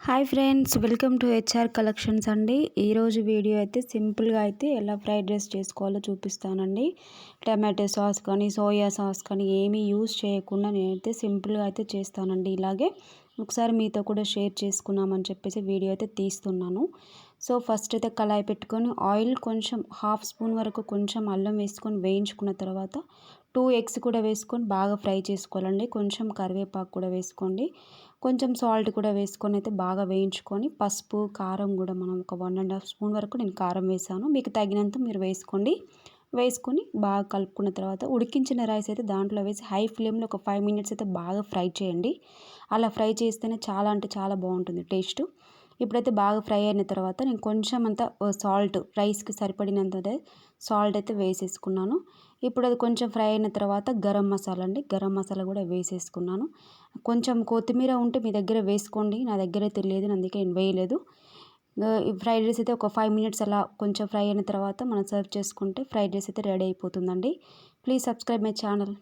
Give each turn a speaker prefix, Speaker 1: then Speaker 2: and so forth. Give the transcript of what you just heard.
Speaker 1: Hi friends, welcome to HR collections అండి. ఈరోజు video అయితే సింపుల్గా అయితే ఎలా ఫ్రైడ్ రైస్ చేసుకోవాలో చూపిస్తానండి. టమాటో సాస్ కానీ సోయా సాస్ కానీ ఏమీ యూజ్ చేయకుండా నేనైతే సింపుల్గా అయితే చేస్తానండి. ఇలాగే ఒకసారి మీతో కూడా షేర్ చేసుకున్నామని చెప్పేసి వీడియో అయితే తీస్తున్నాను. సో ఫస్ట్ అయితే కళాయి పెట్టుకొని ఆయిల్ కొంచెం హాఫ్ స్పూన్ వరకు కొంచెం అల్లం వేసుకొని వేయించుకున్న తర్వాత 2 ఎగ్స్ కూడా వేసుకొని బాగా ఫ్రై చేసుకోవాలండి. కొంచెం కరివేపాకు కూడా వేసుకోండి, కొంచెం సాల్ట్ కూడా వేసుకొని అయితే బాగా వేయించుకొని పసుపు కారం కూడా మనం ఒక 1.5 స్పూన్ వరకు నేను కారం వేసాను. మీకు తగినంత మీరు వేసుకోండి. వేసుకొని బాగా కలుపుకున్న తర్వాత ఉడికించిన రైస్ అయితే దాంట్లో వేసి హై ఫ్లేమ్లో ఒక 5 మినిట్స్ అయితే బాగా ఫ్రై చేయండి. అలా ఫ్రై చేస్తేనే చాలా అంటే చాలా బాగుంటుంది టేస్ట్. ఇప్పుడైతే బాగా ఫ్రై అయిన తర్వాత నేను కొంచెం అంత సాల్ట్ రైస్కి సరిపడినంత సాల్ట్ అయితే వేసేసుకున్నాను. ఇప్పుడు అది కొంచెం ఫ్రై అయిన తర్వాత గరం మసాలా అండి, గరం మసాలా కూడా వేసేసుకున్నాను. కొంచెం కొత్తిమీర ఉంటే మీ దగ్గర వేసుకోండి, నా దగ్గర అయితే లేదు, అందుకే నేను వేయలేదు. ఈ ఫ్రైడ్ రైస్ అయితే ఒక 5 మినిట్స్ అలా కొంచెం ఫ్రై అయిన తర్వాత మనం సర్వ్ చేసుకుంటే ఫ్రైడ్ రైస్ అయితే రెడీ అయిపోతుందండి. Please subscribe my channel.